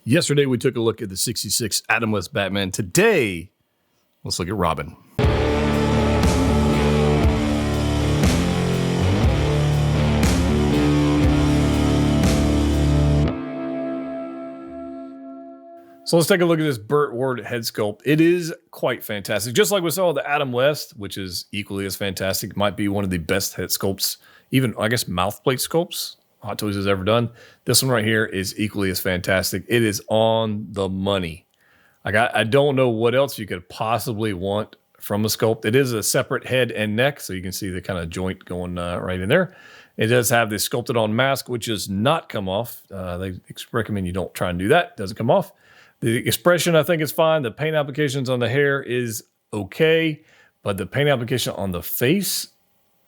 Yesterday, we took a look at the 66 Adam West Batman. Today, let's look at Robin. So let's take a look at this Burt Ward head sculpt. It is quite fantastic. Just like we saw the Adam West, which is equally as fantastic. It might be one of the best head sculpts, even, I guess, mouth plate sculpts Hot Toys has ever done. This one right here is equally as fantastic. It is on the money. I don't know what else you could possibly want from a sculpt. It is a separate head and neck, so you can see the kind of joint going right in there. It does have this sculpted on mask, which does not come off. They recommend you don't try and do that. It doesn't come off. The expression, I think, is fine. The paint applications on the hair is okay, but the paint application on the face,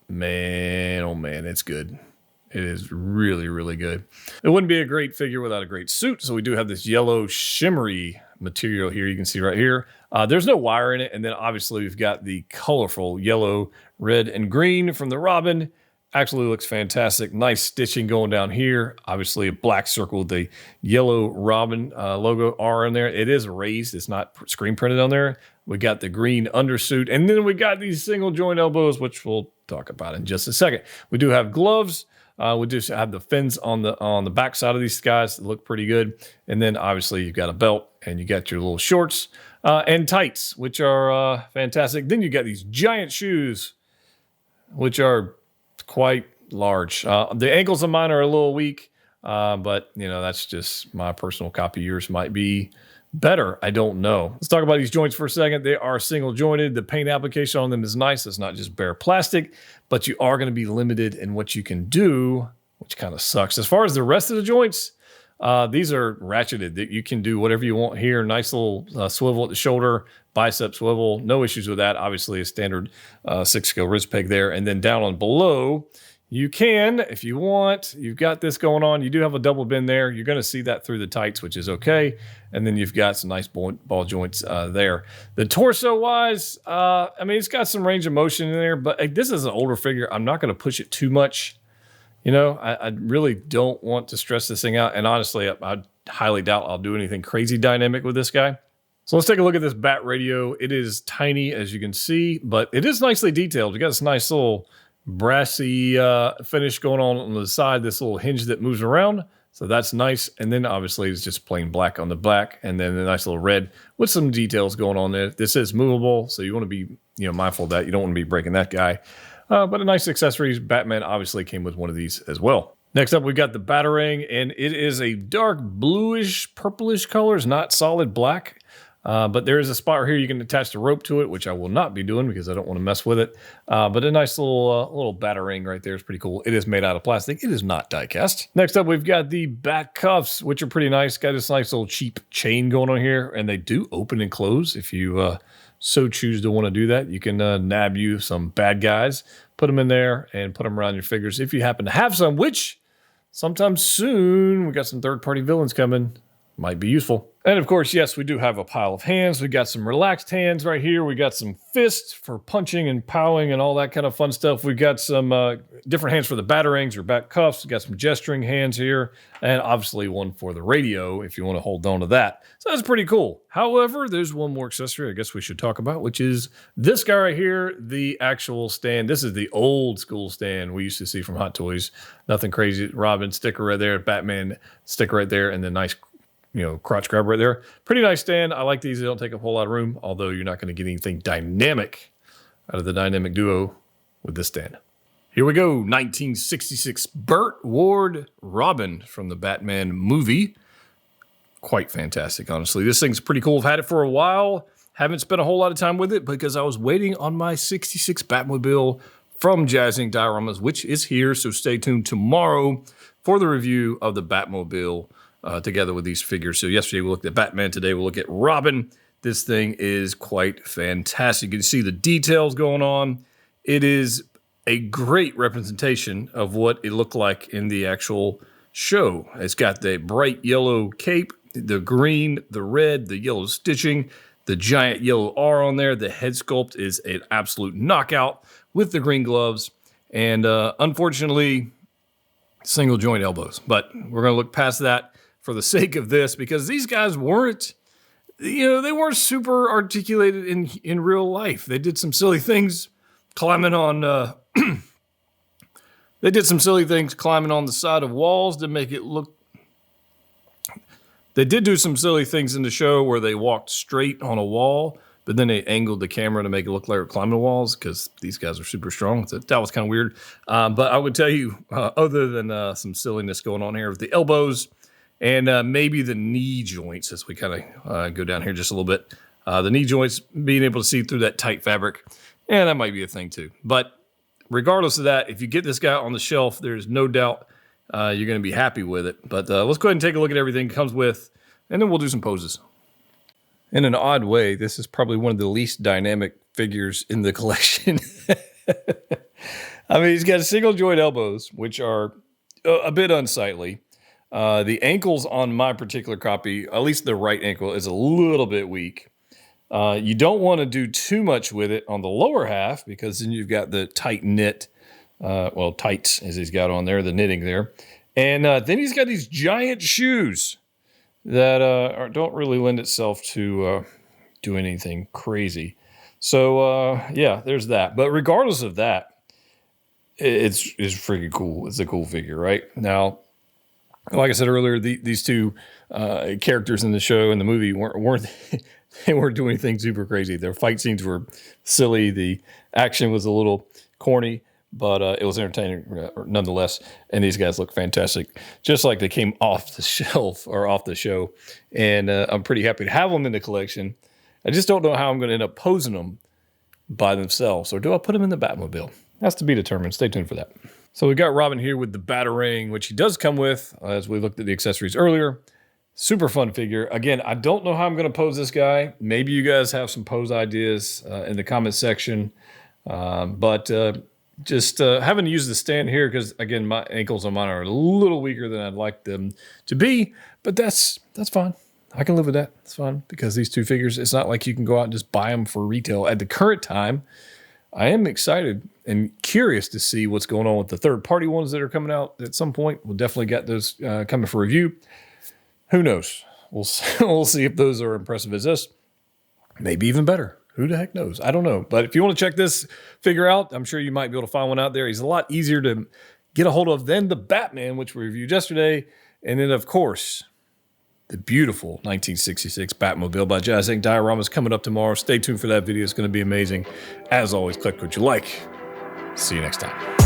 man, oh man, it's good. It is really, really good. It wouldn't be a great figure without a great suit. So we do have this yellow shimmery material here. You can see right here. There's no wire in it. And then obviously we've got the colorful yellow, red, and green from the Robin. Actually looks fantastic. Nice stitching going down here. Obviously a black circle with the yellow Robin logo R in there. It is raised. It's not screen printed on there. We got the green undersuit. And then we got these single joint elbows, which we'll talk about in just a second. We do have gloves. We just have the fins on the back side of these guys that look pretty good. And then obviously you've got a belt and you got your little shorts and tights, which are fantastic. Then you got these giant shoes, which are quite large. The ankles of mine are a little weak, but you know, that's just my personal copy. Yours might be better. I don't know. Let's talk about these joints for a second. They are single jointed. The paint application on them is nice. It's not just bare plastic, but you are going to be limited in what you can do, which kind of sucks. As far as the rest of the joints, these are ratcheted. You can do whatever you want here. Nice little swivel at the shoulder, bicep swivel. No issues with that. Obviously a standard 6-scale wrist peg there. And then down on below, you can, if you want, you've got this going on. You do have a double bend there. You're going to see that through the tights, which is okay. And then you've got some nice ball joints there. The torso-wise, I mean, it's got some range of motion in there, but this is an older figure. I'm not going to push it too much. You know, I really don't want to stress this thing out. And honestly, I highly doubt I'll do anything crazy dynamic with this guy. So let's take a look at this bat radio. It is tiny, as you can see, but it is nicely detailed. You got this nice little brassy finish going on the side, this little hinge that moves around. So that's nice. And then obviously it's just plain black on the back and then a nice little red with some details going on there. This is movable, so you want to be mindful of that. You don't want to be breaking that guy. But a nice accessories. Batman obviously came with one of these as well. Next up, we've got the Batarang, and it is a dark bluish, purplish color. It's not solid black. But there is a spot here you can attach the rope to it, which I will not be doing because I don't want to mess with it. But a nice little Batarang right there is pretty cool. It is made out of plastic. It is not die cast. Next up, we've got the bat cuffs, which are pretty nice. Got this nice little cheap chain going on here, and they do open and close if you so choose to want to do that. You can nab you some bad guys, put them in there, and put them around your figures if you happen to have some, which sometime soon, we got some third-party villains coming. Might be useful. And of course, yes, we do have a pile of hands. We got some relaxed hands right here. We got some fists for punching and powing and all that kind of fun stuff. We've got some different hands for the Batarangs or bat cuffs. We got some gesturing hands here, and obviously one for the radio if you want to hold on to that. So that's pretty cool. However, there's one more accessory I guess we should talk about, which is this guy right here, the actual stand. This is the old school stand we used to see from Hot Toys. Nothing crazy. Robin sticker right there, Batman sticker right there, and then nice crotch grab right there. Pretty nice stand. I like these. They don't take up a whole lot of room, although you're not going to get anything dynamic out of the dynamic duo with this stand. Here we go. 1966 Burt Ward Robin from the Batman movie. Quite fantastic, honestly. This thing's pretty cool. I've had it for a while. Haven't spent a whole lot of time with it because I was waiting on my 66 Batmobile from Jazz Inc. Dioramas, which is here. So stay tuned tomorrow for the review of the Batmobile together with these figures. So yesterday we looked at Batman. Today we'll look at Robin. This thing is quite fantastic. You can see the details going on. It is a great representation of what it looked like in the actual show. It's got the bright yellow cape, the green, the red, the yellow stitching, the giant yellow R on there. The head sculpt is an absolute knockout with the green gloves. And unfortunately, single joint elbows. But we're going to look past that for the sake of this, because these guys weren't, they weren't super articulated in real life. They did some silly things climbing on, they did some silly things climbing on the side of walls to make it look. They did do some silly things in the show where they walked straight on a wall, but then they angled the camera to make it look like they're climbing walls because these guys are super strong. So that was kind of weird. But I would tell you, other than some silliness going on here with the elbows and maybe the knee joints, as we kind of go down here just a little bit, the knee joints being able to see through that tight fabric, that might be a thing too. But regardless of that, if you get this guy on the shelf, there's no doubt you're going to be happy with it. But let's go ahead and take a look at everything it comes with, and then we'll do some poses. In an odd way, this is probably one of the least dynamic figures in the collection. I mean, he's got single joint elbows, which are a bit unsightly. The ankles on my particular copy, at least the right ankle, is a little bit weak. You don't want to do too much with it on the lower half because then you've got the tight knit, tights as he's got on there, the knitting there. And then he's got these giant shoes that don't really lend itself to do anything crazy. So, there's that. But regardless of that, it's freaking cool. It's a cool figure, right? Now, like I said earlier, these two characters in the show and the movie weren't they weren't doing anything super crazy. Their fight scenes were silly. The action was a little corny, but it was entertaining nonetheless. And these guys look fantastic, just like they came off the shelf or off the show. And I'm pretty happy to have them in the collection. I just don't know how I'm going to end up posing them by themselves. Or do I put them in the Batmobile? That's to be determined. Stay tuned for that. So we got Robin here with the Batarang, which he does come with, as we looked at the accessories earlier. Super fun figure. Again, I don't know how I'm going to pose this guy. Maybe you guys have some pose ideas in the comment section. But just having to use the stand here because, again, my ankles on mine are a little weaker than I'd like them to be. But that's fine. I can live with that. It's fine because these two figures, it's not like you can go out and just buy them for retail. At the current time, I am excited and curious to see what's going on with the third-party ones that are coming out at some point. We'll definitely get those coming for review. Who knows? We'll see if those are impressive as this. Maybe even better. Who the heck knows? I don't know. But if you want to check this figure out, I'm sure you might be able to find one out there. He's a lot easier to get a hold of than the Batman, which we reviewed yesterday. And then, of course, the beautiful 1966 Batmobile by Jazz Inc. Diorama's coming up tomorrow. Stay tuned for that video. It's going to be amazing. As always, click what you like. See you next time.